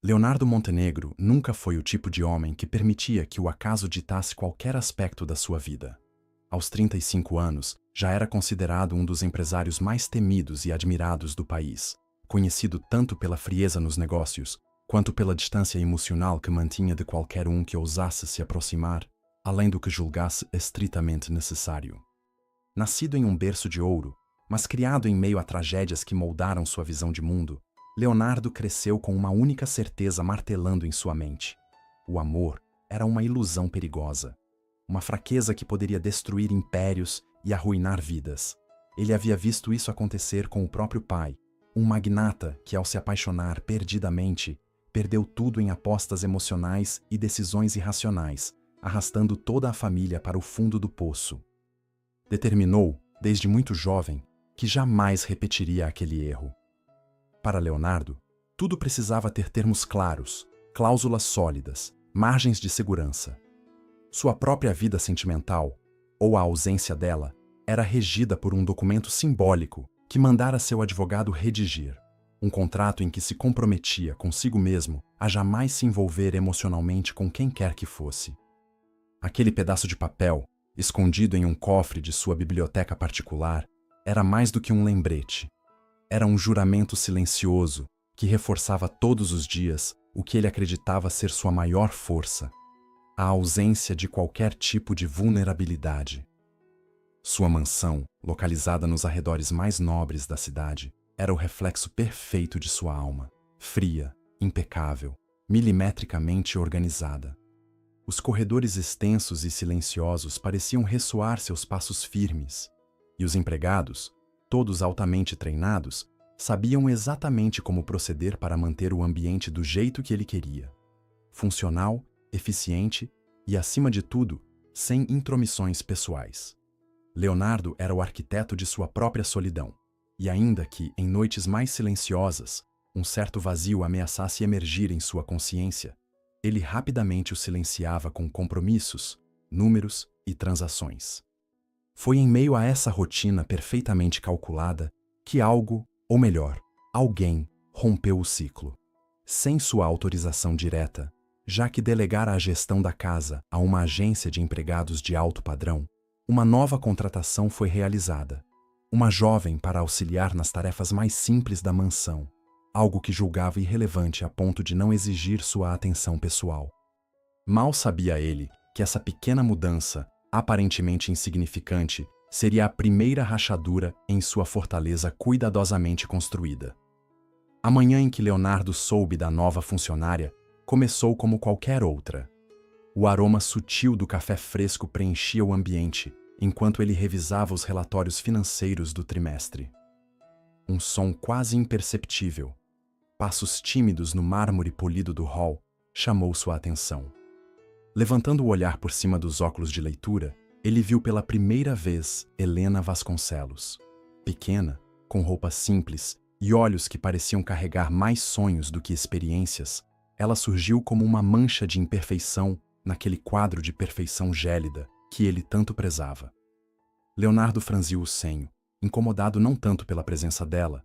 Leonardo Montenegro nunca foi o tipo de homem que permitia que o acaso ditasse qualquer aspecto da sua vida. Aos 35 anos, já era considerado um dos empresários mais temidos e admirados do país, conhecido tanto pela frieza nos negócios, quanto pela distância emocional que mantinha de qualquer um que ousasse se aproximar, além do que julgasse estritamente necessário. Nascido em um berço de ouro, mas criado em meio a tragédias que moldaram sua visão de mundo, Leonardo cresceu com uma única certeza martelando em sua mente: o amor era uma ilusão perigosa, uma fraqueza que poderia destruir impérios e arruinar vidas. Ele havia visto isso acontecer com o próprio pai, um magnata que, ao se apaixonar perdidamente, perdeu tudo em apostas emocionais e decisões irracionais, arrastando toda a família para o fundo do poço. Determinou, desde muito jovem, que jamais repetiria aquele erro. Para Leonardo, tudo precisava ter termos claros, cláusulas sólidas, margens de segurança. Sua própria vida sentimental, ou a ausência dela, era regida por um documento simbólico que mandara seu advogado redigir, um contrato em que se comprometia consigo mesmo a jamais se envolver emocionalmente com quem quer que fosse. Aquele pedaço de papel, escondido em um cofre de sua biblioteca particular, era mais do que um lembrete. Era um juramento silencioso que reforçava todos os dias o que ele acreditava ser sua maior força: a ausência de qualquer tipo de vulnerabilidade. Sua mansão, localizada nos arredores mais nobres da cidade, era o reflexo perfeito de sua alma, fria, impecável, milimetricamente organizada. Os corredores extensos e silenciosos pareciam ressoar seus passos firmes, e os empregados, todos altamente treinados, sabiam exatamente como proceder para manter o ambiente do jeito que ele queria: funcional, eficiente e, acima de tudo, sem intromissões pessoais. Leonardo era o arquiteto de sua própria solidão, e ainda que, em noites mais silenciosas, um certo vazio ameaçasse emergir em sua consciência, ele rapidamente o silenciava com compromissos, números e transações. Foi em meio a essa rotina perfeitamente calculada que algo, ou melhor, alguém, rompeu o ciclo. Sem sua autorização direta, já que delegara a gestão da casa a uma agência de empregados de alto padrão, uma nova contratação foi realizada. Uma jovem para auxiliar nas tarefas mais simples da mansão, algo que julgava irrelevante a ponto de não exigir sua atenção pessoal. Mal sabia ele que essa pequena mudança, aparentemente insignificante, seria a primeira rachadura em sua fortaleza cuidadosamente construída. A manhã em que Leonardo soube da nova funcionária começou como qualquer outra. O aroma sutil do café fresco preenchia o ambiente enquanto ele revisava os relatórios financeiros do trimestre. Um som quase imperceptível, passos tímidos no mármore polido do hall, chamou sua atenção. Levantando o olhar por cima dos óculos de leitura, ele viu pela primeira vez Helena Vasconcelos. Pequena, com roupa simples e olhos que pareciam carregar mais sonhos do que experiências, ela surgiu como uma mancha de imperfeição naquele quadro de perfeição gélida que ele tanto prezava. Leonardo franziu o senho, incomodado não tanto pela presença dela,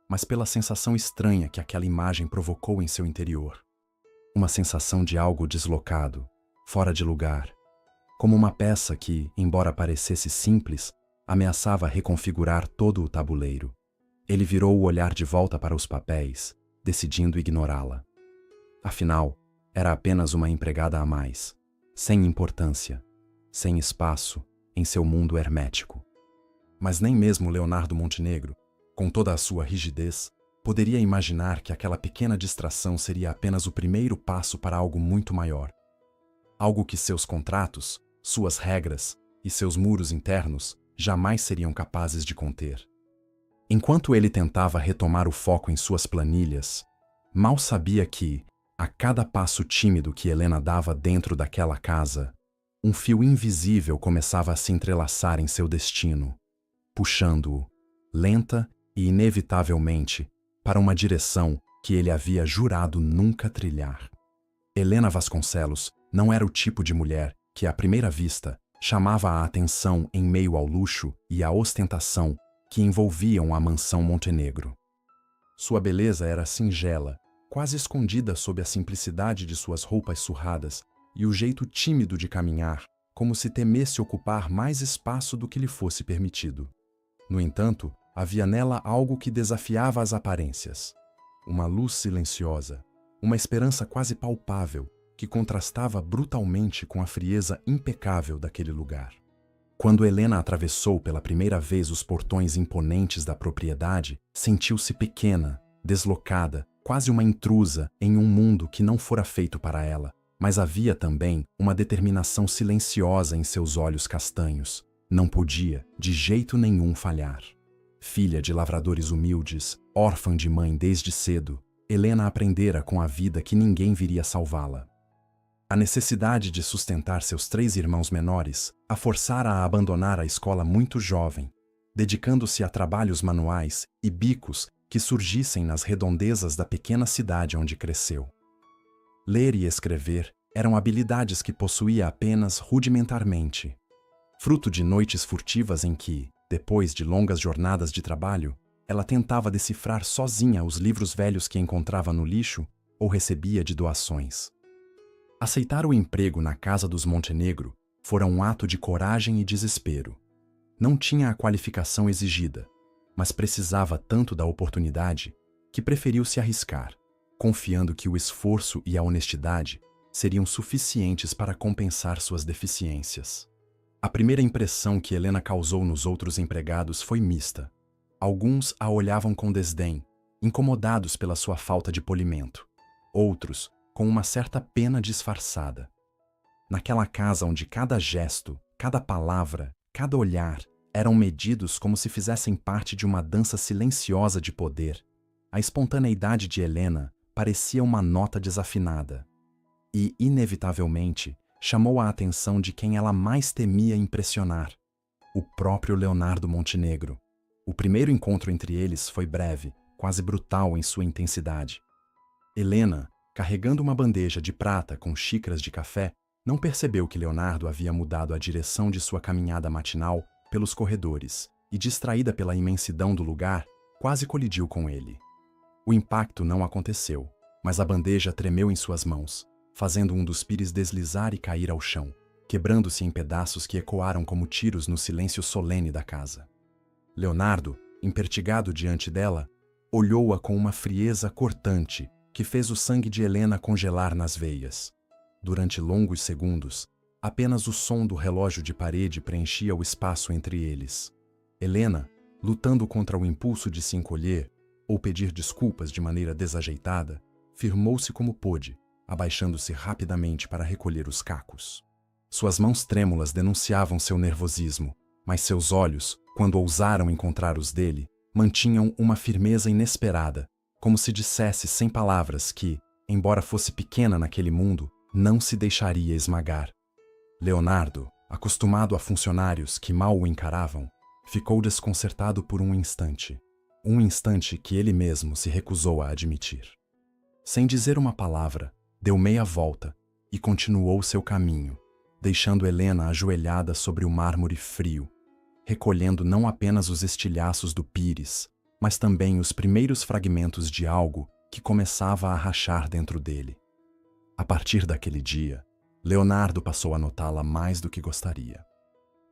mas pela sensação estranha que aquela imagem provocou em seu interior. Uma sensação de algo deslocado, fora de lugar, como uma peça que, embora parecesse simples, ameaçava reconfigurar todo o tabuleiro. Ele virou o olhar de volta para os papéis, decidindo ignorá-la. Afinal, era apenas uma empregada a mais, sem importância, sem espaço em seu mundo hermético. Mas nem mesmo Leonardo Montenegro, com toda a sua rigidez, poderia imaginar que aquela pequena distração seria apenas o primeiro passo para algo muito maior. Algo que seus contratos, suas regras e seus muros internos jamais seriam capazes de conter. Enquanto ele tentava retomar o foco em suas planilhas, mal sabia que, a cada passo tímido que Helena dava dentro daquela casa, um fio invisível começava a se entrelaçar em seu destino, puxando-o, lenta e inevitavelmente, para uma direção que ele havia jurado nunca trilhar. Helena Vasconcelos não era o tipo de mulher que, à primeira vista, chamava a atenção em meio ao luxo e à ostentação que envolviam a mansão Montenegro. Sua beleza era singela, quase escondida sob a simplicidade de suas roupas surradas e o jeito tímido de caminhar, como se temesse ocupar mais espaço do que lhe fosse permitido. No entanto, havia nela algo que desafiava as aparências. Uma luz silenciosa, uma esperança quase palpável, que contrastava brutalmente com a frieza impecável daquele lugar. Quando Helena atravessou pela primeira vez os portões imponentes da propriedade, sentiu-se pequena, deslocada, quase uma intrusa em um mundo que não fora feito para ela, mas havia também uma determinação silenciosa em seus olhos castanhos. Não podia, de jeito nenhum, falhar. Filha de lavradores humildes, órfã de mãe desde cedo, Helena aprendera com a vida que ninguém viria salvá-la. A necessidade de sustentar seus 3 irmãos menores a forçara a abandonar a escola muito jovem, dedicando-se a trabalhos manuais e bicos que surgissem nas redondezas da pequena cidade onde cresceu. Ler e escrever eram habilidades que possuía apenas rudimentarmente, fruto de noites furtivas em que, depois de longas jornadas de trabalho, ela tentava decifrar sozinha os livros velhos que encontrava no lixo ou recebia de doações. Aceitar o emprego na casa dos Montenegro fora um ato de coragem e desespero. Não tinha a qualificação exigida, mas precisava tanto da oportunidade que preferiu se arriscar, confiando que o esforço e a honestidade seriam suficientes para compensar suas deficiências. A primeira impressão que Helena causou nos outros empregados foi mista. Alguns a olhavam com desdém, incomodados pela sua falta de polimento. Outros, com uma certa pena disfarçada. Naquela casa onde cada gesto, cada palavra, cada olhar eram medidos como se fizessem parte de uma dança silenciosa de poder, a espontaneidade de Helena parecia uma nota desafinada e, inevitavelmente, chamou a atenção de quem ela mais temia impressionar, o próprio Leonardo Montenegro. O primeiro encontro entre eles foi breve, quase brutal em sua intensidade. Helena, carregando uma bandeja de prata com xícaras de café, não percebeu que Leonardo havia mudado a direção de sua caminhada matinal pelos corredores e, distraída pela imensidão do lugar, quase colidiu com ele. O impacto não aconteceu, mas a bandeja tremeu em suas mãos, fazendo um dos pires deslizar e cair ao chão, quebrando-se em pedaços que ecoaram como tiros no silêncio solene da casa. Leonardo, impertigado diante dela, olhou-a com uma frieza cortante que fez o sangue de Helena congelar nas veias. Durante longos segundos, apenas o som do relógio de parede preenchia o espaço entre eles. Helena, lutando contra o impulso de se encolher ou pedir desculpas de maneira desajeitada, firmou-se como pôde, abaixando-se rapidamente para recolher os cacos. Suas mãos trêmulas denunciavam seu nervosismo, mas seus olhos, quando ousaram encontrar os dele, mantinham uma firmeza inesperada, como se dissesse sem palavras que, embora fosse pequena naquele mundo, não se deixaria esmagar. Leonardo, acostumado a funcionários que mal o encaravam, ficou desconcertado por um instante que ele mesmo se recusou a admitir. Sem dizer uma palavra, deu meia volta e continuou seu caminho, deixando Helena ajoelhada sobre o mármore frio, recolhendo não apenas os estilhaços do pires, mas também os primeiros fragmentos de algo que começava a rachar dentro dele. A partir daquele dia, Leonardo passou a notá-la mais do que gostaria.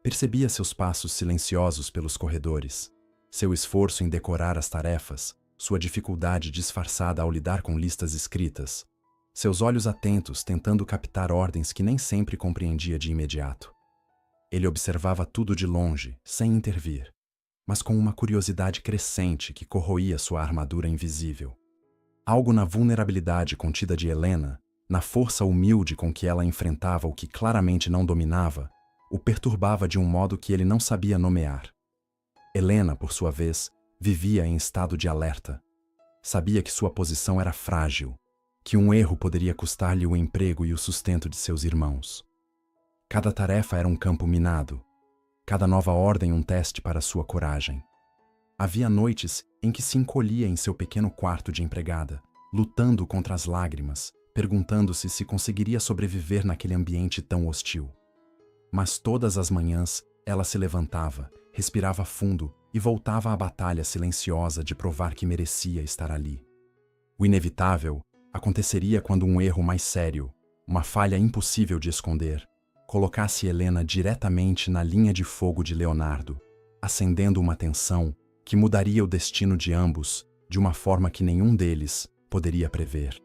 Percebia seus passos silenciosos pelos corredores, seu esforço em decorar as tarefas, sua dificuldade disfarçada ao lidar com listas escritas, seus olhos atentos tentando captar ordens que nem sempre compreendia de imediato. Ele observava tudo de longe, sem intervir, mas com uma curiosidade crescente que corroía sua armadura invisível. Algo na vulnerabilidade contida de Helena, na força humilde com que ela enfrentava o que claramente não dominava, o perturbava de um modo que ele não sabia nomear. Helena, por sua vez, vivia em estado de alerta. Sabia que sua posição era frágil, que um erro poderia custar-lhe o emprego e o sustento de seus irmãos. Cada tarefa era um campo minado, cada nova ordem um teste para sua coragem. Havia noites em que se encolhia em seu pequeno quarto de empregada, lutando contra as lágrimas, perguntando-se se conseguiria sobreviver naquele ambiente tão hostil. Mas todas as manhãs ela se levantava, respirava fundo e voltava à batalha silenciosa de provar que merecia estar ali. O inevitável aconteceria quando um erro mais sério, uma falha impossível de esconder, colocasse Helena diretamente na linha de fogo de Leonardo, acendendo uma tensão que mudaria o destino de ambos de uma forma que nenhum deles poderia prever.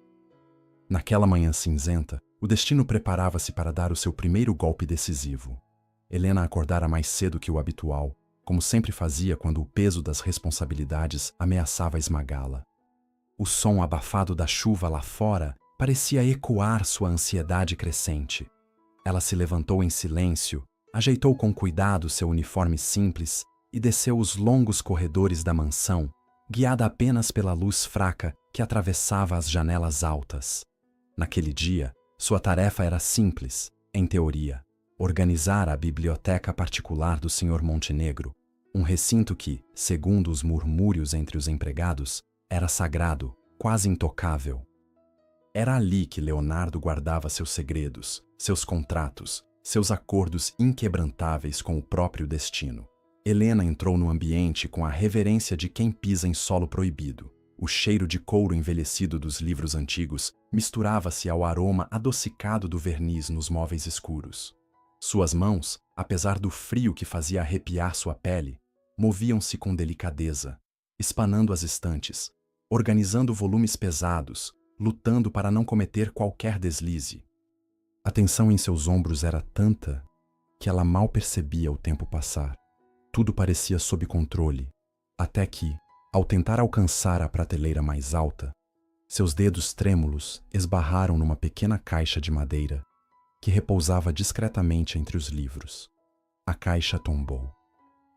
Naquela manhã cinzenta, o destino preparava-se para dar o seu primeiro golpe decisivo. Helena acordara mais cedo que o habitual, como sempre fazia quando o peso das responsabilidades ameaçava esmagá-la. O som abafado da chuva lá fora parecia ecoar sua ansiedade crescente. Ela se levantou em silêncio, ajeitou com cuidado seu uniforme simples e desceu os longos corredores da mansão, guiada apenas pela luz fraca que atravessava as janelas altas. Naquele dia, sua tarefa era simples, em teoria: organizar a biblioteca particular do Sr. Montenegro, um recinto que, segundo os murmúrios entre os empregados, era sagrado, quase intocável. Era ali que Leonardo guardava seus segredos, seus contratos, seus acordos inquebrantáveis com o próprio destino. Helena entrou no ambiente com a reverência de quem pisa em solo proibido. O cheiro de couro envelhecido dos livros antigos misturava-se ao aroma adocicado do verniz nos móveis escuros. Suas mãos, apesar do frio que fazia arrepiar sua pele, moviam-se com delicadeza, espanando as estantes, organizando volumes pesados, lutando para não cometer qualquer deslize. A tensão em seus ombros era tanta que ela mal percebia o tempo passar. Tudo parecia sob controle, até que, ao tentar alcançar a prateleira mais alta, seus dedos trêmulos esbarraram numa pequena caixa de madeira que repousava discretamente entre os livros. A caixa tombou.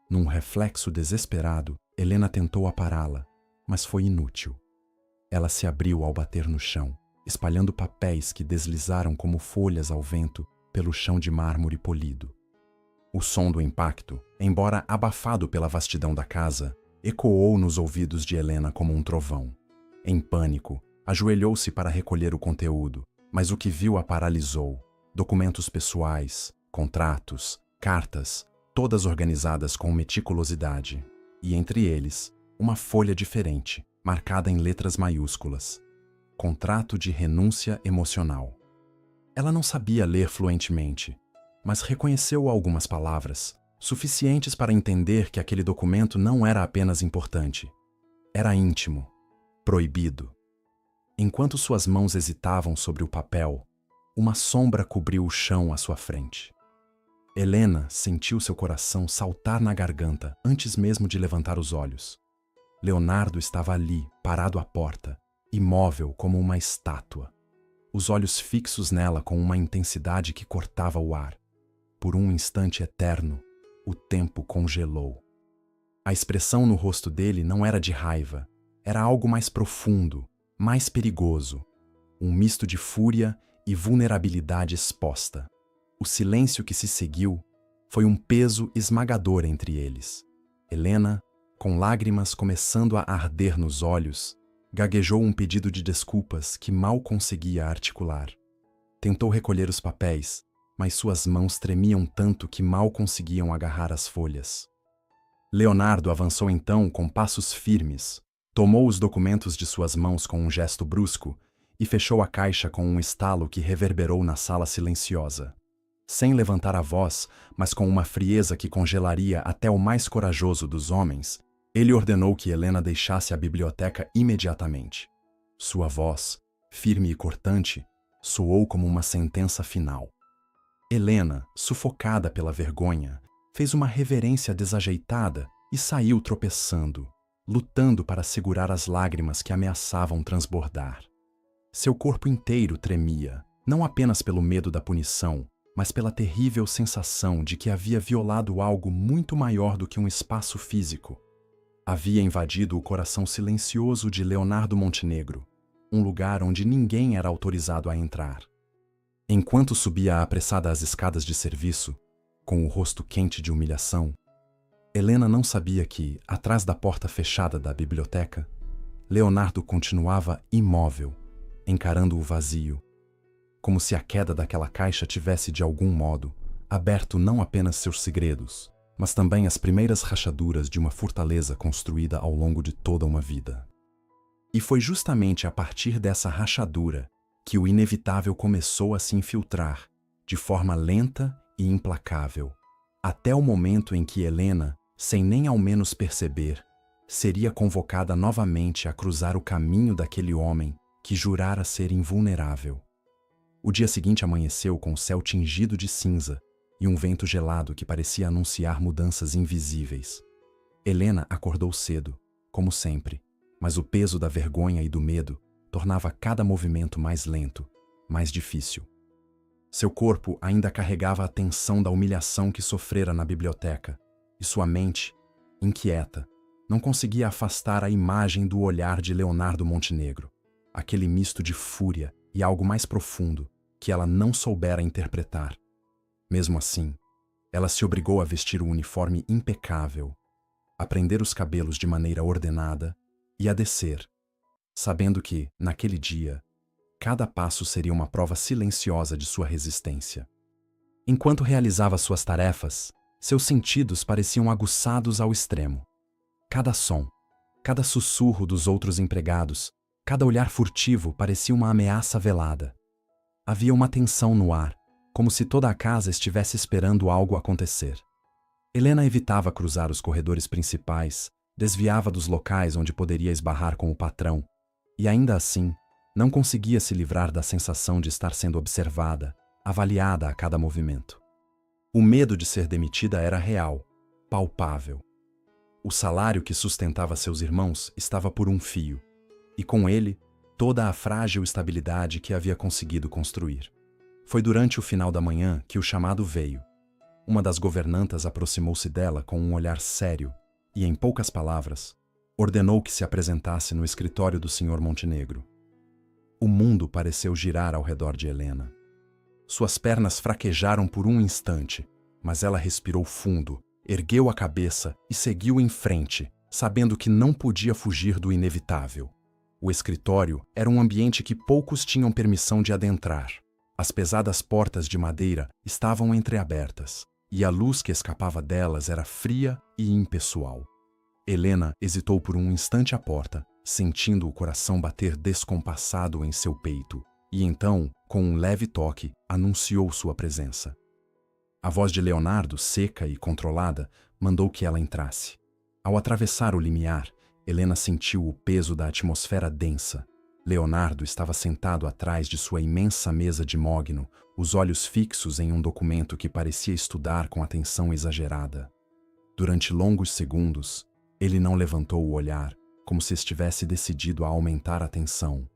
Num reflexo desesperado, Helena tentou apará-la, mas foi inútil. Ela se abriu ao bater no chão, espalhando papéis que deslizaram como folhas ao vento pelo chão de mármore polido. O som do impacto, embora abafado pela vastidão da casa, ecoou nos ouvidos de Helena como um trovão. Em pânico, ajoelhou-se para recolher o conteúdo, mas o que viu a paralisou. Documentos pessoais, contratos, cartas, todas organizadas com meticulosidade. E entre eles, uma folha diferente, marcada em letras maiúsculas. Contrato de renúncia emocional. Ela não sabia ler fluentemente, mas reconheceu algumas palavras, suficientes para entender que aquele documento não era apenas importante. Era íntimo, proibido. Enquanto suas mãos hesitavam sobre o papel, uma sombra cobriu o chão à sua frente. Helena sentiu seu coração saltar na garganta antes mesmo de levantar os olhos. Leonardo estava ali, parado à porta, imóvel como uma estátua. Os olhos fixos nela com uma intensidade que cortava o ar. Por um instante eterno, o tempo congelou. A expressão no rosto dele não era de raiva, era algo mais profundo, mais perigoso, um misto de fúria e vulnerabilidade exposta. O silêncio que se seguiu foi um peso esmagador entre eles. Helena, com lágrimas começando a arder nos olhos, gaguejou um pedido de desculpas que mal conseguia articular. Tentou recolher os papéis, mas suas mãos tremiam tanto que mal conseguiam agarrar as folhas. Leonardo avançou então com passos firmes, tomou os documentos de suas mãos com um gesto brusco e fechou a caixa com um estalo que reverberou na sala silenciosa. Sem levantar a voz, mas com uma frieza que congelaria até o mais corajoso dos homens, ele ordenou que Helena deixasse a biblioteca imediatamente. Sua voz, firme e cortante, soou como uma sentença final. Helena, sufocada pela vergonha, fez uma reverência desajeitada e saiu tropeçando, lutando para segurar as lágrimas que ameaçavam transbordar. Seu corpo inteiro tremia, não apenas pelo medo da punição, mas pela terrível sensação de que havia violado algo muito maior do que um espaço físico. Havia invadido o coração silencioso de Leonardo Montenegro, um lugar onde ninguém era autorizado a entrar. Enquanto subia apressada as escadas de serviço, com o rosto quente de humilhação, Helena não sabia que, atrás da porta fechada da biblioteca, Leonardo continuava imóvel, encarando o vazio, como se a queda daquela caixa tivesse, de algum modo, aberto não apenas seus segredos, mas também as primeiras rachaduras de uma fortaleza construída ao longo de toda uma vida. E foi justamente a partir dessa rachadura que o inevitável começou a se infiltrar, de forma lenta e implacável, até o momento em que Helena, sem nem ao menos perceber, seria convocada novamente a cruzar o caminho daquele homem que jurara ser invulnerável. O dia seguinte amanheceu com o céu tingido de cinza e um vento gelado que parecia anunciar mudanças invisíveis. Helena acordou cedo, como sempre, mas o peso da vergonha e do medo tornava cada movimento mais lento, mais difícil. Seu corpo ainda carregava a tensão da humilhação que sofrera na biblioteca, e sua mente, inquieta, não conseguia afastar a imagem do olhar de Leonardo Montenegro, aquele misto de fúria e algo mais profundo que ela não soubera interpretar. Mesmo assim, ela se obrigou a vestir o uniforme impecável, a prender os cabelos de maneira ordenada e a descer, sabendo que, naquele dia, cada passo seria uma prova silenciosa de sua resistência. Enquanto realizava suas tarefas, seus sentidos pareciam aguçados ao extremo. Cada som, cada sussurro dos outros empregados, cada olhar furtivo parecia uma ameaça velada. Havia uma tensão no ar, como se toda a casa estivesse esperando algo acontecer. Helena evitava cruzar os corredores principais, desviava dos locais onde poderia esbarrar com o patrão, e ainda assim, não conseguia se livrar da sensação de estar sendo observada, avaliada a cada movimento. O medo de ser demitida era real, palpável. O salário que sustentava seus irmãos estava por um fio, e com ele, toda a frágil estabilidade que havia conseguido construir. Foi durante o final da manhã que o chamado veio. Uma das governantas aproximou-se dela com um olhar sério e, em poucas palavras, ordenou que se apresentasse no escritório do Sr. Montenegro. O mundo pareceu girar ao redor de Helena. Suas pernas fraquejaram por um instante, mas ela respirou fundo, ergueu a cabeça e seguiu em frente, sabendo que não podia fugir do inevitável. O escritório era um ambiente que poucos tinham permissão de adentrar. As pesadas portas de madeira estavam entreabertas, e a luz que escapava delas era fria e impessoal. Helena hesitou por um instante à porta, sentindo o coração bater descompassado em seu peito, e então, com um leve toque, anunciou sua presença. A voz de Leonardo, seca e controlada, mandou que ela entrasse. Ao atravessar o limiar, Helena sentiu o peso da atmosfera densa. Leonardo estava sentado atrás de sua imensa mesa de mogno, os olhos fixos em um documento que parecia estudar com atenção exagerada. Durante longos segundos, ele não levantou o olhar, como se estivesse decidido a aumentar a tensão,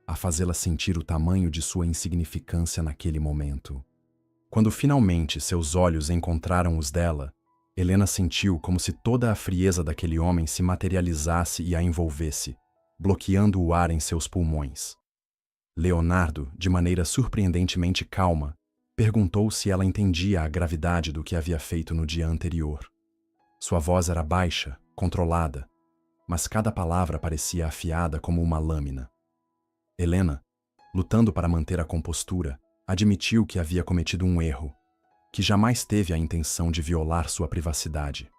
a fazê-la sentir o tamanho de sua insignificância naquele momento. Quando finalmente seus olhos encontraram os dela, Helena sentiu como se toda a frieza daquele homem se materializasse e a envolvesse, bloqueando o ar em seus pulmões. Leonardo, de maneira surpreendentemente calma, perguntou se ela entendia a gravidade do que havia feito no dia anterior. Sua voz era baixa, controlada, mas cada palavra parecia afiada como uma lâmina. Helena, lutando para manter a compostura, admitiu que havia cometido um erro, que jamais teve a intenção de violar sua privacidade.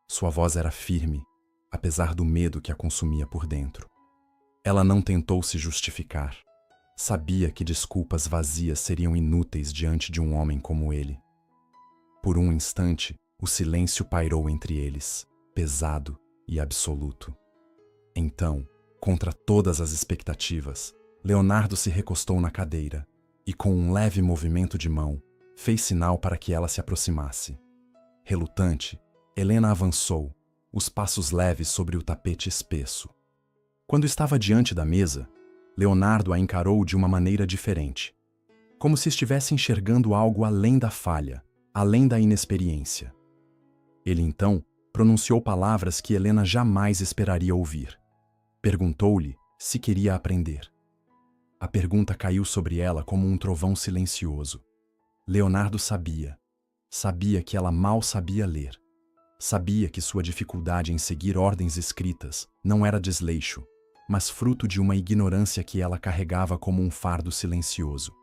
Sua voz era firme, apesar do medo que a consumia por dentro. Ela não tentou se justificar. Sabia que desculpas vazias seriam inúteis diante de um homem como ele. Por um instante, o silêncio pairou entre eles, pesado e absoluto. Então, contra todas as expectativas, Leonardo se recostou na cadeira e, com um leve movimento de mão, fez sinal para que ela se aproximasse. Relutante, Helena avançou, os passos leves sobre o tapete espesso. Quando estava diante da mesa, Leonardo a encarou de uma maneira diferente, como se estivesse enxergando algo além da falha, além da inexperiência. Ele então pronunciou palavras que Helena jamais esperaria ouvir. Perguntou-lhe se queria aprender. A pergunta caiu sobre ela como um trovão silencioso. Leonardo sabia que ela mal sabia ler. Sabia que sua dificuldade em seguir ordens escritas não era desleixo, mas fruto de uma ignorância que ela carregava como um fardo silencioso.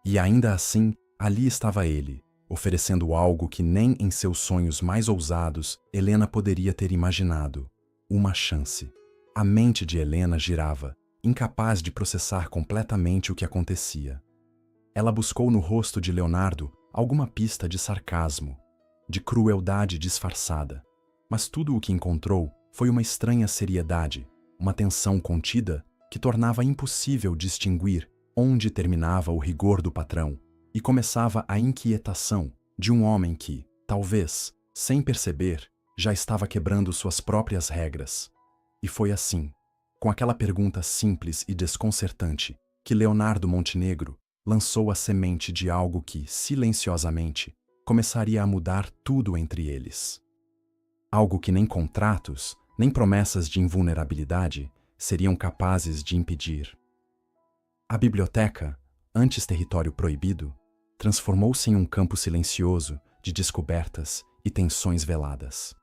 E ainda assim, ali estava ele, oferecendo algo que nem em seus sonhos mais ousados Helena poderia ter imaginado: uma chance. A mente de Helena girava, incapaz de processar completamente o que acontecia. Ela buscou no rosto de Leonardo alguma pista de sarcasmo, de crueldade disfarçada, mas tudo o que encontrou foi uma estranha seriedade, uma tensão contida que tornava impossível distinguir onde terminava o rigor do patrão e começava a inquietação de um homem que, talvez, sem perceber, já estava quebrando suas próprias regras. E foi assim, com aquela pergunta simples e desconcertante, que Leonardo Montenegro lançou a semente de algo que, silenciosamente, começaria a mudar tudo entre eles. Algo que nem contratos, nem promessas de invulnerabilidade seriam capazes de impedir. A biblioteca, antes território proibido, transformou-se em um campo silencioso de descobertas e tensões veladas.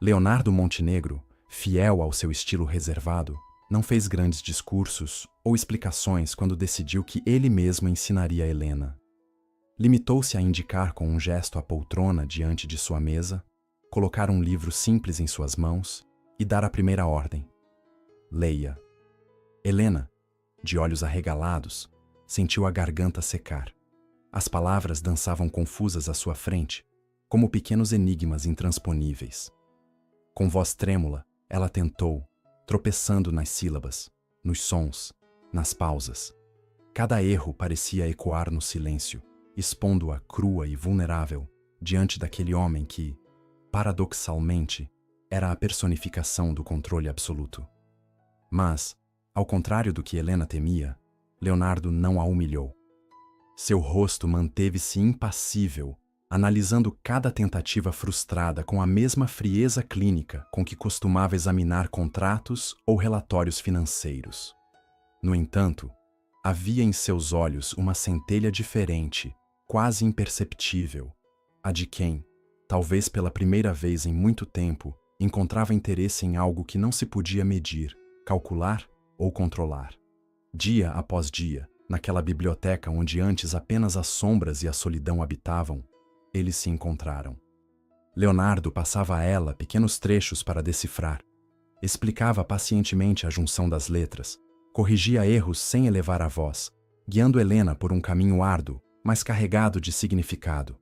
Leonardo Montenegro, fiel ao seu estilo reservado, não fez grandes discursos ou explicações quando decidiu que ele mesmo ensinaria Helena. Limitou-se a indicar com um gesto a poltrona diante de sua mesa, colocar um livro simples em suas mãos e dar a primeira ordem: leia. Helena, de olhos arregalados, sentiu a garganta secar. As palavras dançavam confusas à sua frente, como pequenos enigmas intransponíveis. Com voz trêmula, ela tentou, tropeçando nas sílabas, nos sons, nas pausas. Cada erro parecia ecoar no silêncio, expondo-a crua e vulnerável diante daquele homem que, paradoxalmente, era a personificação do controle absoluto. Mas, ao contrário do que Helena temia, Leonardo não a humilhou. Seu rosto manteve-se impassível, analisando cada tentativa frustrada com a mesma frieza clínica com que costumava examinar contratos ou relatórios financeiros. No entanto, havia em seus olhos uma centelha diferente, quase imperceptível, a de quem, talvez pela primeira vez em muito tempo, encontrava interesse em algo que não se podia medir, calcular ou controlar. Dia após dia, naquela biblioteca onde antes apenas as sombras e a solidão habitavam, eles se encontraram. Leonardo passava a ela pequenos trechos para decifrar. Explicava pacientemente a junção das letras, corrigia erros sem elevar a voz, guiando Helena por um caminho árduo, mas carregado de significado.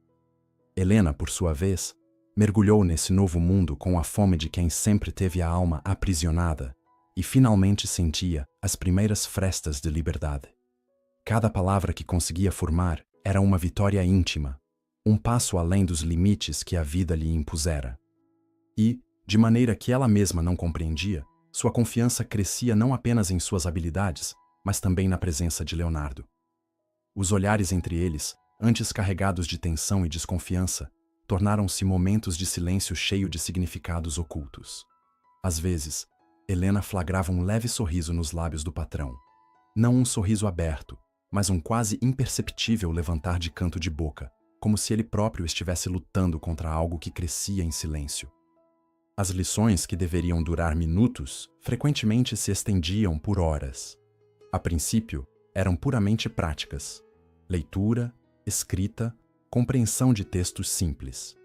Helena, por sua vez, mergulhou nesse novo mundo com a fome de quem sempre teve a alma aprisionada e finalmente sentia as primeiras frestas de liberdade. Cada palavra que conseguia formar era uma vitória íntima, um passo além dos limites que a vida lhe impusera. E, de maneira que ela mesma não compreendia, sua confiança crescia não apenas em suas habilidades, mas também na presença de Leonardo. Os olhares entre eles, antes carregados de tensão e desconfiança, tornaram-se momentos de silêncio cheio de significados ocultos. Às vezes, Helena flagrava um leve sorriso nos lábios do patrão. Não um sorriso aberto, mas um quase imperceptível levantar de canto de boca, como se ele próprio estivesse lutando contra algo que crescia em silêncio. As lições, que deveriam durar minutos, frequentemente se estendiam por horas. A princípio, eram puramente práticas: leitura, escrita, compreensão de textos simples.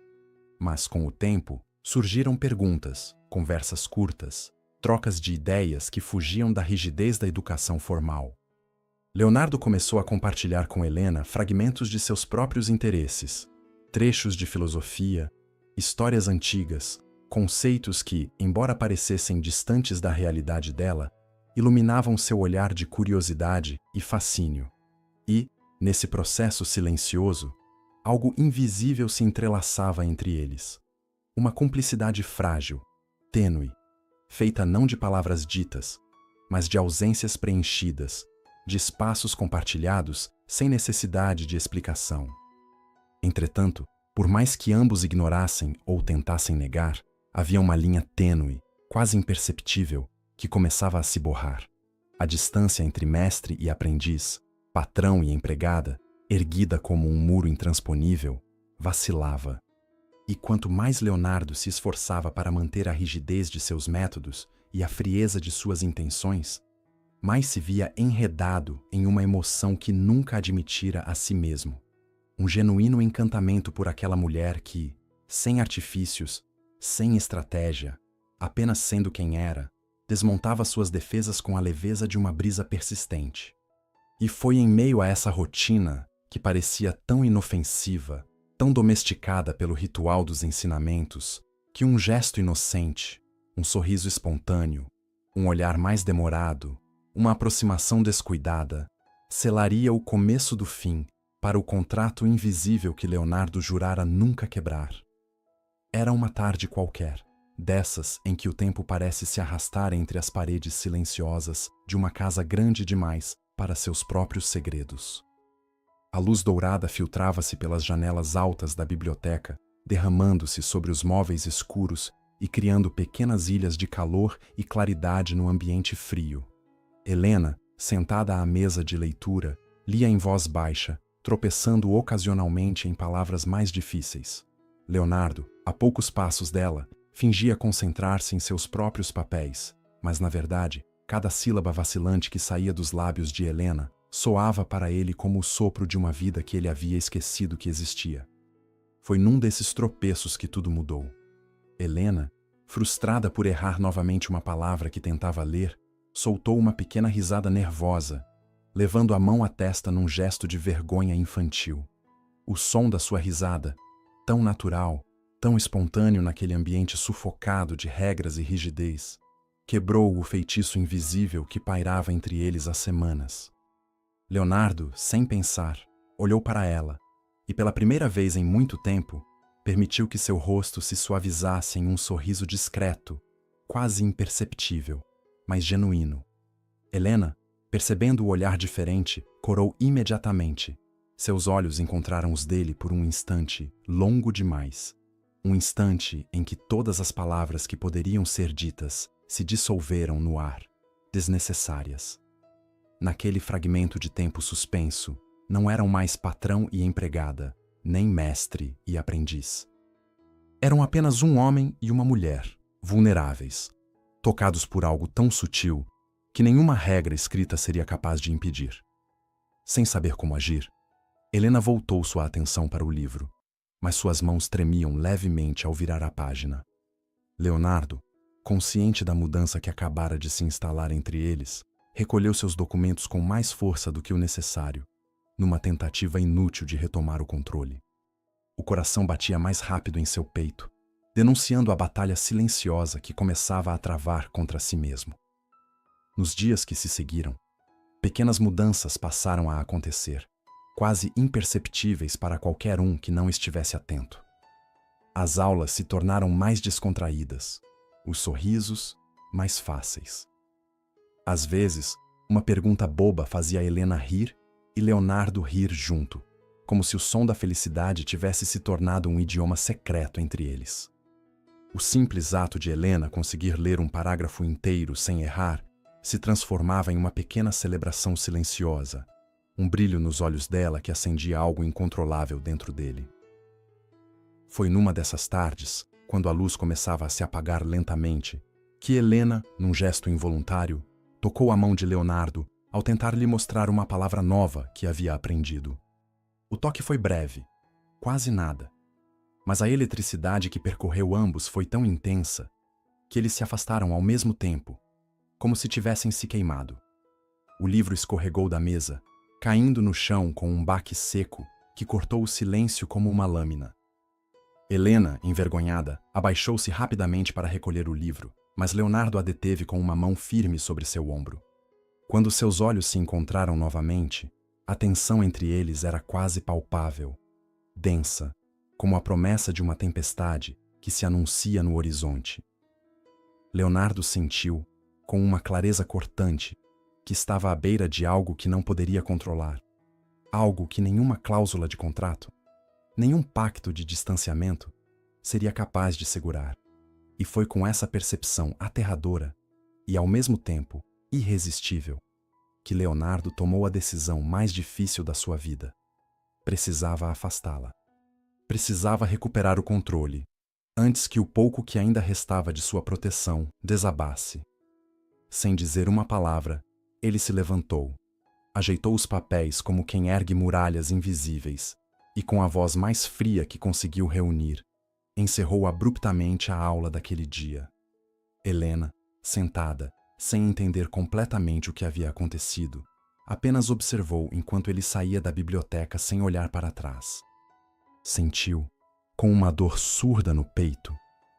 Mas, com o tempo, surgiram perguntas, conversas curtas, trocas de ideias que fugiam da rigidez da educação formal. Leonardo começou a compartilhar com Helena fragmentos de seus próprios interesses, trechos de filosofia, histórias antigas, conceitos que, embora parecessem distantes da realidade dela, iluminavam seu olhar de curiosidade e fascínio. E, nesse processo silencioso, algo invisível se entrelaçava entre eles. Uma cumplicidade frágil, tênue, feita não de palavras ditas, mas de ausências preenchidas, de espaços compartilhados sem necessidade de explicação. Entretanto, por mais que ambos ignorassem ou tentassem negar, havia uma linha tênue, quase imperceptível, que começava a se borrar. A distância entre mestre e aprendiz, patrão e empregada, erguida como um muro intransponível, vacilava. E quanto mais Leonardo se esforçava para manter a rigidez de seus métodos e a frieza de suas intenções, mais se via enredado em uma emoção que nunca admitira a si mesmo. Um genuíno encantamento por aquela mulher que, sem artifícios, sem estratégia, apenas sendo quem era, desmontava suas defesas com a leveza de uma brisa persistente. E foi em meio a essa rotina, que parecia tão inofensiva, tão domesticada pelo ritual dos ensinamentos, que um gesto inocente, um sorriso espontâneo, um olhar mais demorado, uma aproximação descuidada, selaria o começo do fim para o contrato invisível que Leonardo jurara nunca quebrar. Era uma tarde qualquer, dessas em que o tempo parece se arrastar entre as paredes silenciosas de uma casa grande demais para seus próprios segredos. A luz dourada filtrava-se pelas janelas altas da biblioteca, derramando-se sobre os móveis escuros e criando pequenas ilhas de calor e claridade no ambiente frio. Helena, sentada à mesa de leitura, lia em voz baixa, tropeçando ocasionalmente em palavras mais difíceis. Leonardo, a poucos passos dela, fingia concentrar-se em seus próprios papéis, mas, na verdade, cada sílaba vacilante que saía dos lábios de Helena soava para ele como o sopro de uma vida que ele havia esquecido que existia. Foi num desses tropeços que tudo mudou. Helena, frustrada por errar novamente uma palavra que tentava ler, soltou uma pequena risada nervosa, levando a mão à testa num gesto de vergonha infantil. O som da sua risada, tão natural, tão espontâneo naquele ambiente sufocado de regras e rigidez, quebrou o feitiço invisível que pairava entre eles há semanas. Leonardo, sem pensar, olhou para ela e, pela primeira vez em muito tempo, permitiu que seu rosto se suavizasse em um sorriso discreto, quase imperceptível, mas genuíno. Helena, percebendo o olhar diferente, corou imediatamente. Seus olhos encontraram os dele por um instante longo demais. Um instante em que todas as palavras que poderiam ser ditas se dissolveram no ar, desnecessárias. Naquele fragmento de tempo suspenso, não eram mais patrão e empregada, nem mestre e aprendiz. Eram apenas um homem e uma mulher, vulneráveis, tocados por algo tão sutil que nenhuma regra escrita seria capaz de impedir. Sem saber como agir, Helena voltou sua atenção para o livro, mas suas mãos tremiam levemente ao virar a página. Leonardo, consciente da mudança que acabara de se instalar entre eles, recolheu seus documentos com mais força do que o necessário, numa tentativa inútil de retomar o controle. O coração batia mais rápido em seu peito, denunciando a batalha silenciosa que começava a travar contra si mesmo. Nos dias que se seguiram, pequenas mudanças passaram a acontecer, quase imperceptíveis para qualquer um que não estivesse atento. As aulas se tornaram mais descontraídas, os sorrisos mais fáceis. Às vezes, uma pergunta boba fazia Helena rir e Leonardo rir junto, como se o som da felicidade tivesse se tornado um idioma secreto entre eles. O simples ato de Helena conseguir ler um parágrafo inteiro sem errar se transformava em uma pequena celebração silenciosa, um brilho nos olhos dela que acendia algo incontrolável dentro dele. Foi numa dessas tardes, quando a luz começava a se apagar lentamente, que Helena, num gesto involuntário, tocou a mão de Leonardo ao tentar lhe mostrar uma palavra nova que havia aprendido. O toque foi breve, quase nada, mas a eletricidade que percorreu ambos foi tão intensa que eles se afastaram ao mesmo tempo, como se tivessem se queimado. O livro escorregou da mesa, caindo no chão com um baque seco que cortou o silêncio como uma lâmina. Helena, envergonhada, abaixou-se rapidamente para recolher o livro, mas Leonardo a deteve com uma mão firme sobre seu ombro. Quando seus olhos se encontraram novamente, a tensão entre eles era quase palpável, densa, como a promessa de uma tempestade que se anuncia no horizonte. Leonardo sentiu, com uma clareza cortante, que estava à beira de algo que não poderia controlar, algo que nenhuma cláusula de contrato, nenhum pacto de distanciamento seria capaz de segurar. E foi com essa percepção aterradora e, ao mesmo tempo, irresistível, que Leonardo tomou a decisão mais difícil da sua vida. Precisava afastá-la. Precisava recuperar o controle, antes que o pouco que ainda restava de sua proteção desabasse. Sem dizer uma palavra, ele se levantou, ajeitou os papéis como quem ergue muralhas invisíveis e, com a voz mais fria que conseguiu reunir, encerrou abruptamente a aula daquele dia. Helena, sentada, sem entender completamente o que havia acontecido, apenas observou enquanto ele saía da biblioteca sem olhar para trás. Sentiu, com uma dor surda no peito,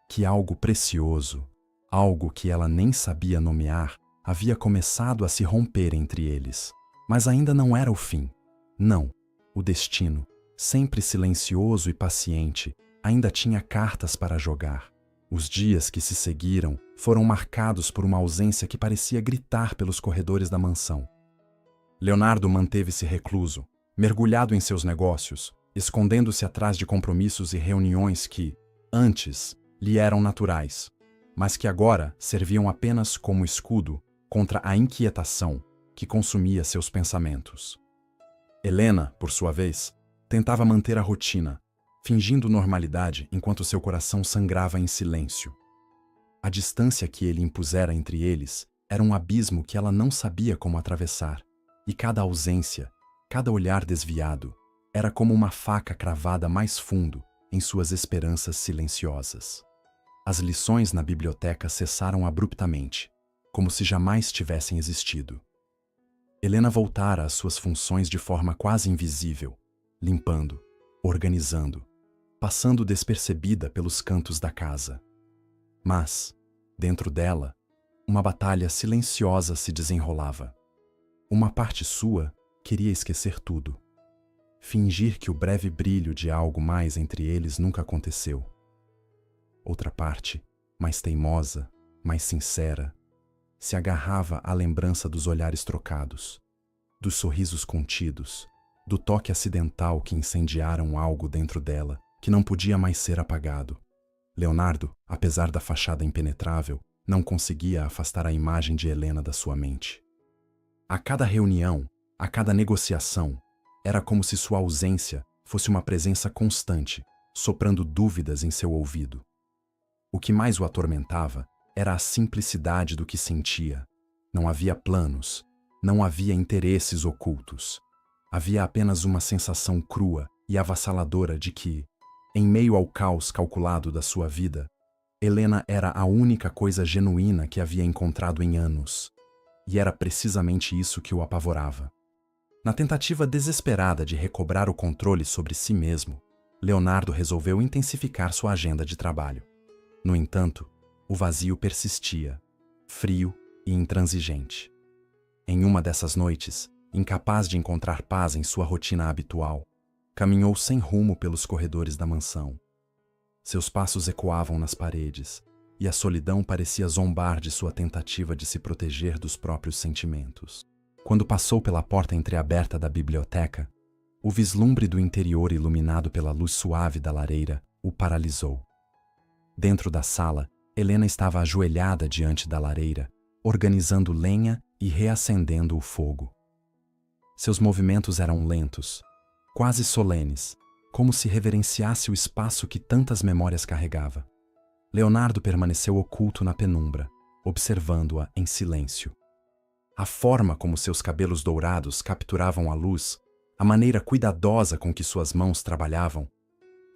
que algo precioso, algo que ela nem sabia nomear, havia começado a se romper entre eles. Mas ainda não era o fim. Não, o destino, sempre silencioso e paciente, ainda tinha cartas para jogar. Os dias que se seguiram foram marcados por uma ausência que parecia gritar pelos corredores da mansão. Leonardo manteve-se recluso, mergulhado em seus negócios, escondendo-se atrás de compromissos e reuniões que, antes, lhe eram naturais, mas que agora serviam apenas como escudo contra a inquietação que consumia seus pensamentos. Helena, por sua vez, tentava manter a rotina, fingindo normalidade enquanto seu coração sangrava em silêncio. A distância que ele impusera entre eles era um abismo que ela não sabia como atravessar, e cada ausência, cada olhar desviado, era como uma faca cravada mais fundo em suas esperanças silenciosas. As lições na biblioteca cessaram abruptamente, como se jamais tivessem existido. Helena voltara às suas funções de forma quase invisível, limpando, organizando, passando despercebida pelos cantos da casa. Mas, dentro dela, uma batalha silenciosa se desenrolava. Uma parte sua queria esquecer tudo. Fingir que o breve brilho de algo mais entre eles nunca aconteceu. Outra parte, mais teimosa, mais sincera, se agarrava à lembrança dos olhares trocados, dos sorrisos contidos, do toque acidental que incendiaram algo dentro dela que não podia mais ser apagado. Leonardo, apesar da fachada impenetrável, não conseguia afastar a imagem de Helena da sua mente. A cada reunião, a cada negociação, era como se sua ausência fosse uma presença constante, soprando dúvidas em seu ouvido. O que mais o atormentava era a simplicidade do que sentia. Não havia planos, não havia interesses ocultos. Havia apenas uma sensação crua e avassaladora de que, em meio ao caos calculado da sua vida, Helena era a única coisa genuína que havia encontrado em anos. E era precisamente isso que o apavorava. Na tentativa desesperada de recobrar o controle sobre si mesmo, Leonardo resolveu intensificar sua agenda de trabalho. No entanto, o vazio persistia, frio e intransigente. Em uma dessas noites, incapaz de encontrar paz em sua rotina habitual, caminhou sem rumo pelos corredores da mansão. Seus passos ecoavam nas paredes, e a solidão parecia zombar de sua tentativa de se proteger dos próprios sentimentos. Quando passou pela porta entreaberta da biblioteca, o vislumbre do interior iluminado pela luz suave da lareira o paralisou. Dentro da sala, Helena estava ajoelhada diante da lareira, organizando lenha e reacendendo o fogo. Seus movimentos eram lentos, quase solenes, como se reverenciasse o espaço que tantas memórias carregava. Leonardo permaneceu oculto na penumbra, observando-a em silêncio. A forma como seus cabelos dourados capturavam a luz, a maneira cuidadosa com que suas mãos trabalhavam,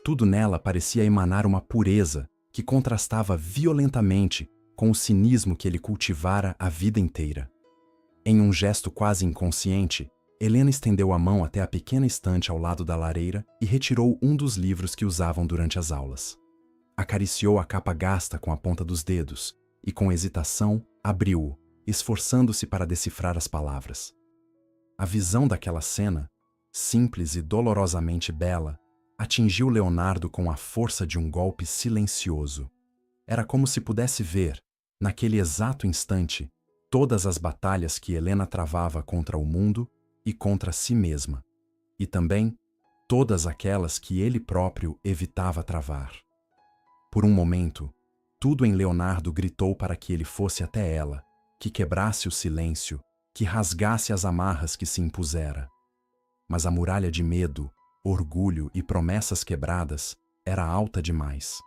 tudo nela parecia emanar uma pureza que contrastava violentamente com o cinismo que ele cultivara a vida inteira. Em um gesto quase inconsciente, Helena estendeu a mão até a pequena estante ao lado da lareira e retirou um dos livros que usavam durante as aulas. Acariciou a capa gasta com a ponta dos dedos e, com hesitação, abriu-o, esforçando-se para decifrar as palavras. A visão daquela cena, simples e dolorosamente bela, atingiu Leonardo com a força de um golpe silencioso. Era como se pudesse ver, naquele exato instante, todas as batalhas que Helena travava contra o mundo e contra si mesma, e também todas aquelas que ele próprio evitava travar. Por um momento, tudo em Leonardo gritou para que ele fosse até ela, que quebrasse o silêncio, que rasgasse as amarras que se impusera. Mas a muralha de medo, orgulho e promessas quebradas era alta demais.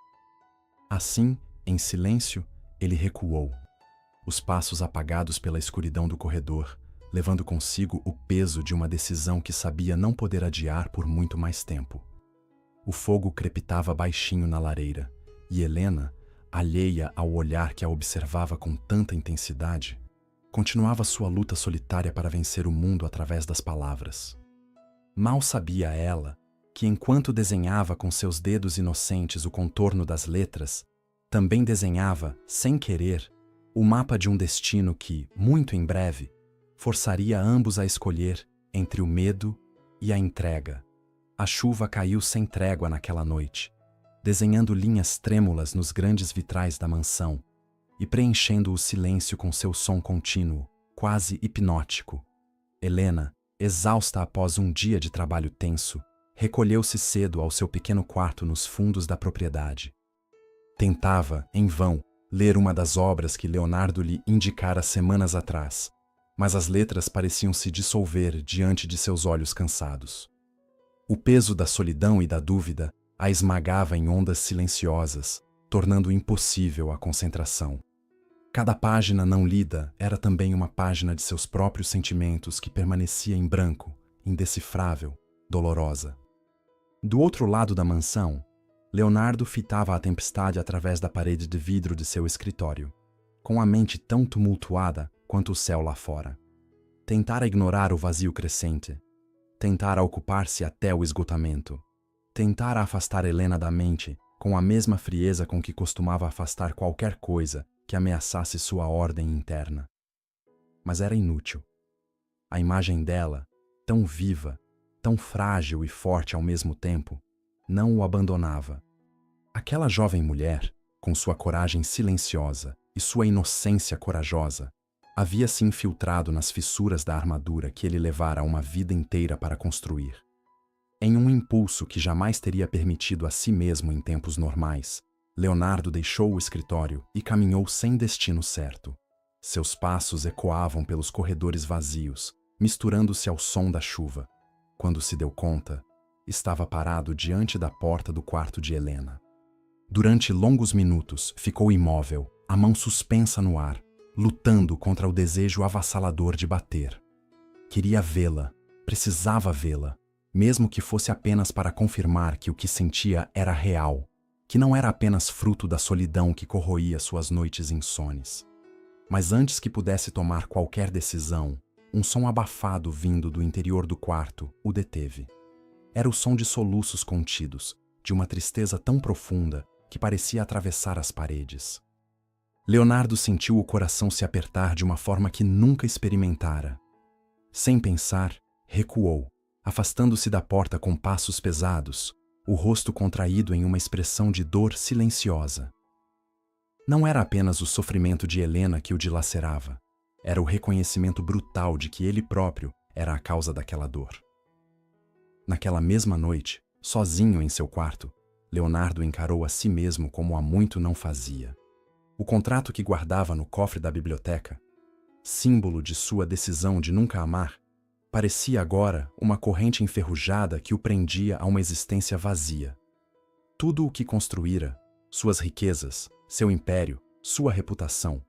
Assim, em silêncio, ele recuou, os passos apagados pela escuridão do corredor, levando consigo o peso de uma decisão que sabia não poder adiar por muito mais tempo. O fogo crepitava baixinho na lareira, e Helena, alheia ao olhar que a observava com tanta intensidade, continuava sua luta solitária para vencer o mundo através das palavras. Mal sabia ela que, enquanto desenhava com seus dedos inocentes o contorno das letras, também desenhava, sem querer, o mapa de um destino que, muito em breve, forçaria ambos a escolher entre o medo e a entrega. A chuva caiu sem trégua naquela noite, desenhando linhas trêmulas nos grandes vitrais da mansão e preenchendo o silêncio com seu som contínuo, quase hipnótico. Helena, exausta após um dia de trabalho tenso, recolheu-se cedo ao seu pequeno quarto nos fundos da propriedade. Tentava, em vão, ler uma das obras que Leonardo lhe indicara semanas atrás, mas as letras pareciam se dissolver diante de seus olhos cansados. O peso da solidão e da dúvida a esmagava em ondas silenciosas, tornando impossível a concentração. Cada página não lida era também uma página de seus próprios sentimentos que permanecia em branco, indecifrável, dolorosa. Do outro lado da mansão, Leonardo fitava a tempestade através da parede de vidro de seu escritório, com a mente tão tumultuada quanto o céu lá fora. Tentara ignorar o vazio crescente, tentara ocupar-se até o esgotamento, tentara afastar Helena da mente com a mesma frieza com que costumava afastar qualquer coisa que ameaçasse sua ordem interna. Mas era inútil. A imagem dela, tão viva, tão frágil e forte ao mesmo tempo, não o abandonava. Aquela jovem mulher, com sua coragem silenciosa e sua inocência corajosa, havia se infiltrado nas fissuras da armadura que ele levara uma vida inteira para construir. Em um impulso que jamais teria permitido a si mesmo em tempos normais, Leonardo deixou o escritório e caminhou sem destino certo. Seus passos ecoavam pelos corredores vazios, misturando-se ao som da chuva. Quando se deu conta, estava parado diante da porta do quarto de Helena. Durante longos minutos, ficou imóvel, a mão suspensa no ar, lutando contra o desejo avassalador de bater. Queria vê-la, precisava vê-la, mesmo que fosse apenas para confirmar que o que sentia era real, que não era apenas fruto da solidão que corroía suas noites insones. Mas antes que pudesse tomar qualquer decisão, um som abafado vindo do interior do quarto o deteve. Era o som de soluços contidos, de uma tristeza tão profunda que parecia atravessar as paredes. Leonardo sentiu o coração se apertar de uma forma que nunca experimentara. Sem pensar, recuou, afastando-se da porta com passos pesados, o rosto contraído em uma expressão de dor silenciosa. Não era apenas o sofrimento de Helena que o dilacerava, era o reconhecimento brutal de que ele próprio era a causa daquela dor. Naquela mesma noite, sozinho em seu quarto, Leonardo encarou a si mesmo como há muito não fazia. O contrato que guardava no cofre da biblioteca, símbolo de sua decisão de nunca amar, parecia agora uma corrente enferrujada que o prendia a uma existência vazia. Tudo o que construíra, suas riquezas, seu império, sua reputação,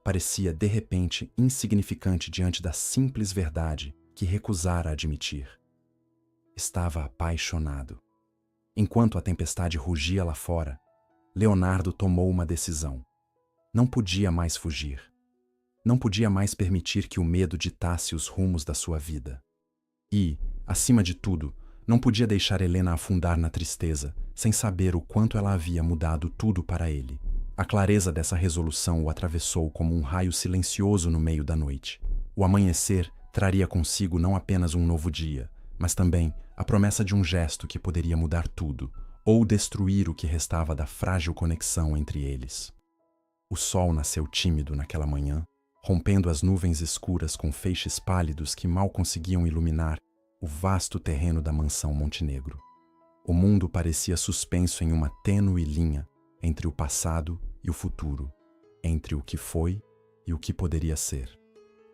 parecia de repente insignificante diante da simples verdade que recusara admitir. Estava apaixonado. Enquanto a tempestade rugia lá fora, Leonardo tomou uma decisão. Não podia mais fugir. Não podia mais permitir que o medo ditasse os rumos da sua vida. E, acima de tudo, não podia deixar Helena afundar na tristeza, sem saber o quanto ela havia mudado tudo para ele. A clareza dessa resolução o atravessou como um raio silencioso no meio da noite. O amanhecer traria consigo não apenas um novo dia, mas também a promessa de um gesto que poderia mudar tudo, ou destruir o que restava da frágil conexão entre eles. O sol nasceu tímido naquela manhã, rompendo as nuvens escuras com feixes pálidos que mal conseguiam iluminar o vasto terreno da mansão Montenegro. O mundo parecia suspenso em uma tênue linha entre o passado e o futuro, entre o que foi e o que poderia ser.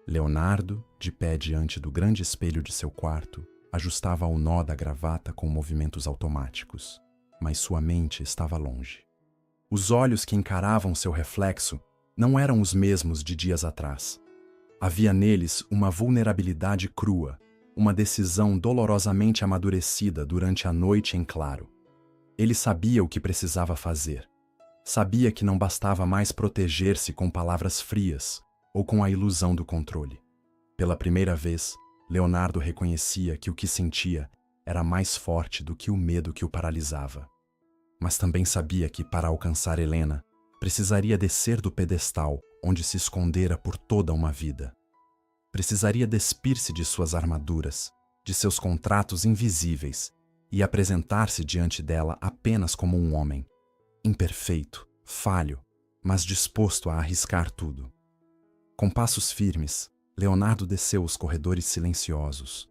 Leonardo, de pé diante do grande espelho de seu quarto, ajustava o nó da gravata com movimentos automáticos, mas sua mente estava longe. Os olhos que encaravam seu reflexo não eram os mesmos de dias atrás. Havia neles uma vulnerabilidade crua, uma decisão dolorosamente amadurecida durante a noite em claro. Ele sabia o que precisava fazer. Sabia que não bastava mais proteger-se com palavras frias, ou com a ilusão do controle. Pela primeira vez, Leonardo reconhecia que o que sentia era mais forte do que o medo que o paralisava. Mas também sabia que, para alcançar Helena, precisaria descer do pedestal onde se escondera por toda uma vida. Precisaria despir-se de suas armaduras, de seus contratos invisíveis, e apresentar-se diante dela apenas como um homem, imperfeito, falho, mas disposto a arriscar tudo. Com passos firmes, Leonardo desceu os corredores silenciosos.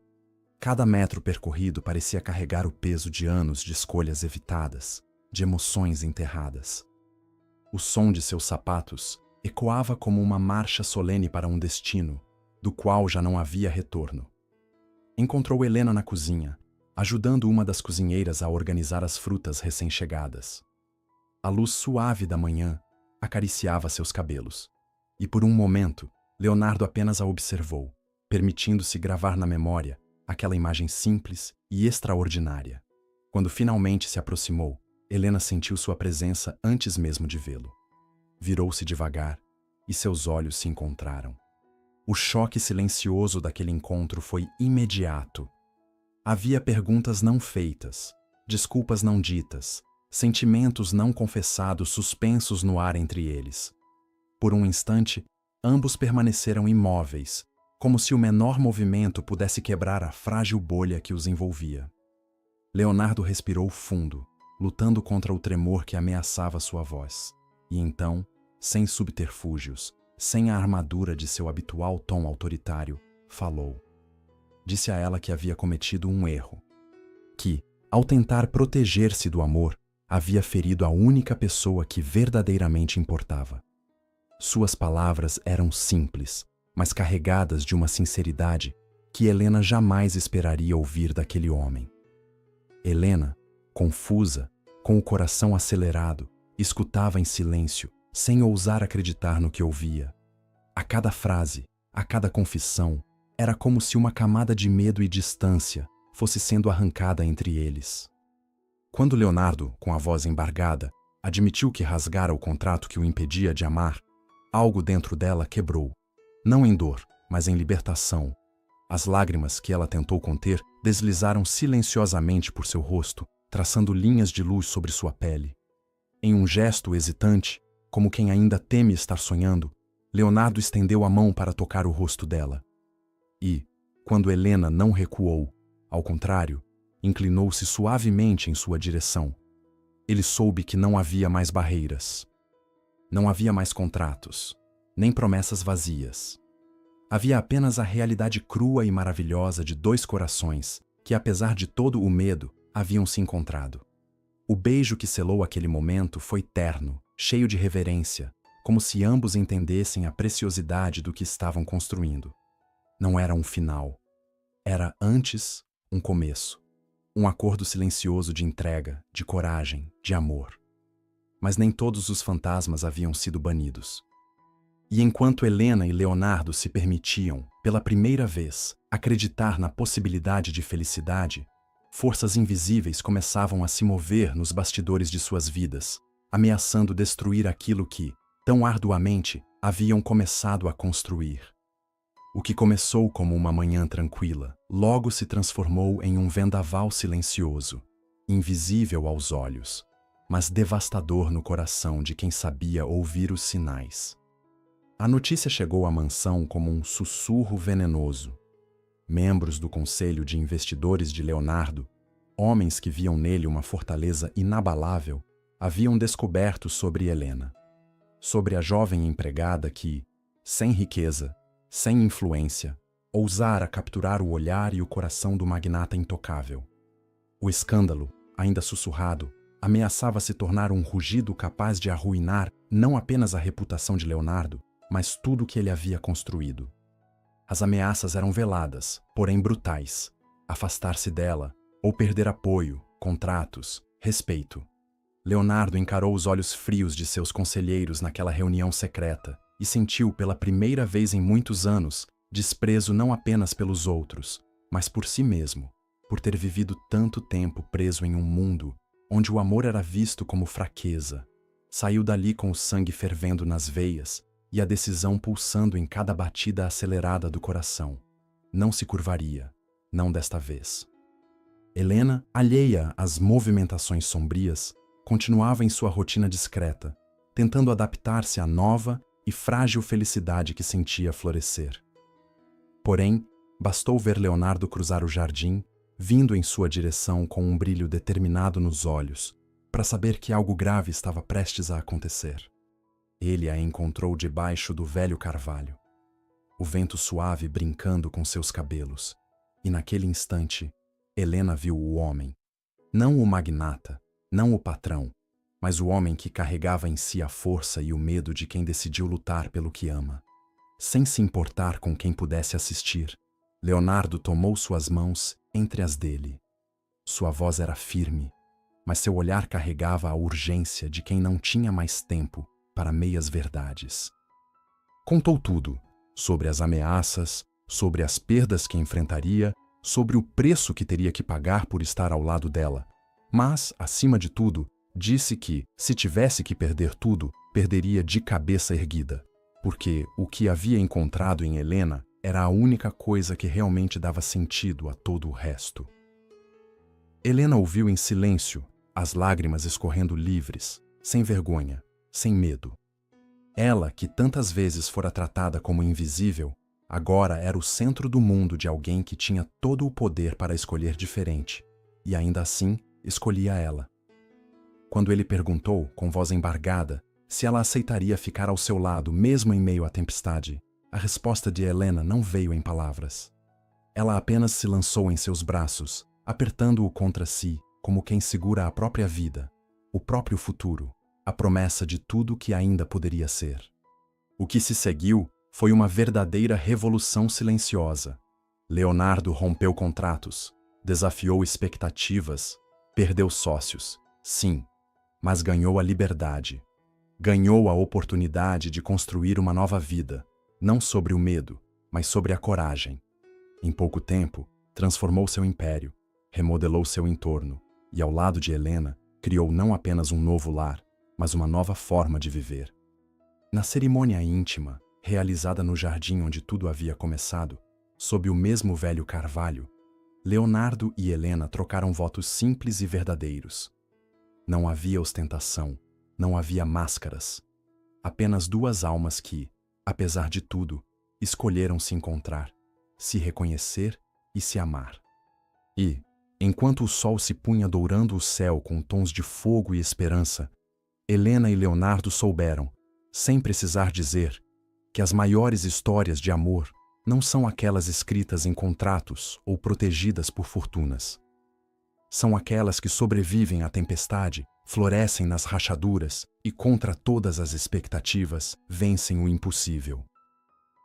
Cada metro percorrido parecia carregar o peso de anos de escolhas evitadas, de emoções enterradas. O som de seus sapatos ecoava como uma marcha solene para um destino, do qual já não havia retorno. Encontrou Helena na cozinha, ajudando uma das cozinheiras a organizar as frutas recém-chegadas. A luz suave da manhã acariciava seus cabelos, e por um momento, Leonardo apenas a observou, permitindo-se gravar na memória aquela imagem simples e extraordinária. Quando finalmente se aproximou, Helena sentiu sua presença antes mesmo de vê-lo. Virou-se devagar e seus olhos se encontraram. O choque silencioso daquele encontro foi imediato. Havia perguntas não feitas, desculpas não ditas, sentimentos não confessados suspensos no ar entre eles. Por um instante, ambos permaneceram imóveis, como se o menor movimento pudesse quebrar a frágil bolha que os envolvia. Leonardo respirou fundo, lutando contra o tremor que ameaçava sua voz, e então, sem subterfúgios, sem a armadura de seu habitual tom autoritário, falou. Disse a ela que havia cometido um erro, que, ao tentar proteger-se do amor, havia ferido a única pessoa que verdadeiramente importava. Suas palavras eram simples, mas carregadas de uma sinceridade que Helena jamais esperaria ouvir daquele homem. Helena, confusa, com o coração acelerado, escutava em silêncio, sem ousar acreditar no que ouvia. A cada frase, a cada confissão, era como se uma camada de medo e distância fosse sendo arrancada entre eles. Quando Leonardo, com a voz embargada, admitiu que rasgara o contrato que o impedia de amar, algo dentro dela quebrou, não em dor, mas em libertação. As lágrimas que ela tentou conter deslizaram silenciosamente por seu rosto, traçando linhas de luz sobre sua pele. Em um gesto hesitante, como quem ainda teme estar sonhando, Leonardo estendeu a mão para tocar o rosto dela. E, quando Helena não recuou, ao contrário, inclinou-se suavemente em sua direção, ele soube que não havia mais barreiras. Não havia mais contratos, nem promessas vazias. Havia apenas a realidade crua e maravilhosa de dois corações que, apesar de todo o medo, haviam se encontrado. O beijo que selou aquele momento foi terno, cheio de reverência, como se ambos entendessem a preciosidade do que estavam construindo. Não era um final. Era, antes, um começo. Um acordo silencioso de entrega, de coragem, de amor. Mas nem todos os fantasmas haviam sido banidos. E enquanto Helena e Leonardo se permitiam, pela primeira vez, acreditar na possibilidade de felicidade, forças invisíveis começavam a se mover nos bastidores de suas vidas, ameaçando destruir aquilo que, tão arduamente, haviam começado a construir. O que começou como uma manhã tranquila, logo se transformou em um vendaval silencioso, invisível aos olhos, mas devastador no coração de quem sabia ouvir os sinais. A notícia chegou à mansão como um sussurro venenoso. Membros do conselho de investidores de Leonardo, homens que viam nele uma fortaleza inabalável, haviam descoberto sobre Helena, sobre a jovem empregada que, sem riqueza, sem influência, ousara capturar o olhar e o coração do magnata intocável. O escândalo, ainda sussurrado, ameaçava se tornar um rugido capaz de arruinar não apenas a reputação de Leonardo, mas tudo o que ele havia construído. As ameaças eram veladas, porém brutais. Afastar-se dela, ou perder apoio, contratos, respeito. Leonardo encarou os olhos frios de seus conselheiros naquela reunião secreta e sentiu pela primeira vez em muitos anos desprezo não apenas pelos outros, mas por si mesmo, por ter vivido tanto tempo preso em um mundo onde o amor era visto como fraqueza. Saiu dali com o sangue fervendo nas veias e a decisão pulsando em cada batida acelerada do coração. Não se curvaria, não desta vez. Helena, alheia às movimentações sombrias, continuava em sua rotina discreta, tentando adaptar-se à nova e frágil felicidade que sentia florescer. Porém, bastou ver Leonardo cruzar o jardim, vindo em sua direção com um brilho determinado nos olhos, para saber que algo grave estava prestes a acontecer. Ele a encontrou debaixo do velho carvalho, o vento suave brincando com seus cabelos, e naquele instante, Helena viu o homem, não o magnata, não o patrão, mas o homem que carregava em si a força e o medo de quem decidiu lutar pelo que ama. Sem se importar com quem pudesse assistir, Leonardo tomou suas mãos entre as dele. Sua voz era firme, mas seu olhar carregava a urgência de quem não tinha mais tempo para meias verdades. Contou tudo, sobre as ameaças, sobre as perdas que enfrentaria, sobre o preço que teria que pagar por estar ao lado dela, mas, acima de tudo, disse que, se tivesse que perder tudo, perderia de cabeça erguida, porque o que havia encontrado em Helena era a única coisa que realmente dava sentido a todo o resto. Helena ouviu em silêncio, as lágrimas escorrendo livres, sem vergonha, sem medo. Ela, que tantas vezes fora tratada como invisível, agora era o centro do mundo de alguém que tinha todo o poder para escolher diferente, e ainda assim escolhia ela. Quando ele perguntou, com voz embargada, se ela aceitaria ficar ao seu lado mesmo em meio à tempestade, a resposta de Helena não veio em palavras. Ela apenas se lançou em seus braços, apertando-o contra si, como quem segura a própria vida, o próprio futuro, a promessa de tudo que ainda poderia ser. O que se seguiu foi uma verdadeira revolução silenciosa. Leonardo rompeu contratos, desafiou expectativas, perdeu sócios, sim, mas ganhou a liberdade. Ganhou a oportunidade de construir uma nova vida, não sobre o medo, mas sobre a coragem. Em pouco tempo, transformou seu império, remodelou seu entorno e, ao lado de Helena, criou não apenas um novo lar, mas uma nova forma de viver. Na cerimônia íntima, realizada no jardim onde tudo havia começado, sob o mesmo velho carvalho, Leonardo e Helena trocaram votos simples e verdadeiros. Não havia ostentação, não havia máscaras. Apenas duas almas que, apesar de tudo, escolheram se encontrar, se reconhecer e se amar. E, enquanto o sol se punha dourando o céu com tons de fogo e esperança, Helena e Leonardo souberam, sem precisar dizer, que as maiores histórias de amor não são aquelas escritas em contratos ou protegidas por fortunas. São aquelas que sobrevivem à tempestade, florescem nas rachaduras e, contra todas as expectativas, vencem o impossível.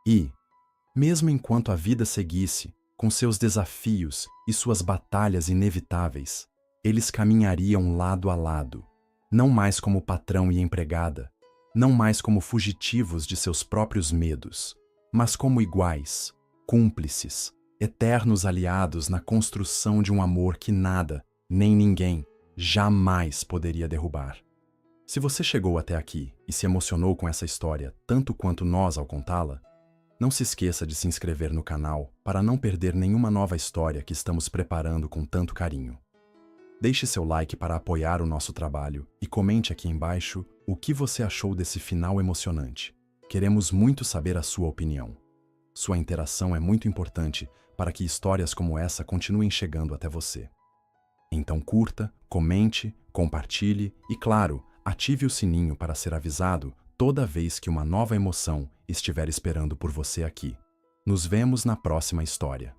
E, mesmo enquanto a vida seguisse, com seus desafios e suas batalhas inevitáveis, eles caminhariam lado a lado, não mais como patrão e empregada, não mais como fugitivos de seus próprios medos, mas como iguais, cúmplices, eternos aliados na construção de um amor que nada, nem ninguém, jamais poderia derrubar. Se você chegou até aqui e se emocionou com essa história tanto quanto nós ao contá-la, não se esqueça de se inscrever no canal para não perder nenhuma nova história que estamos preparando com tanto carinho. Deixe seu like para apoiar o nosso trabalho e comente aqui embaixo o que você achou desse final emocionante. Queremos muito saber a sua opinião. Sua interação é muito importante para que histórias como essa continuem chegando até você. Então curta, comente, compartilhe e, claro, ative o sininho para ser avisado toda vez que uma nova emoção estiver esperando por você aqui. Nos vemos na próxima história.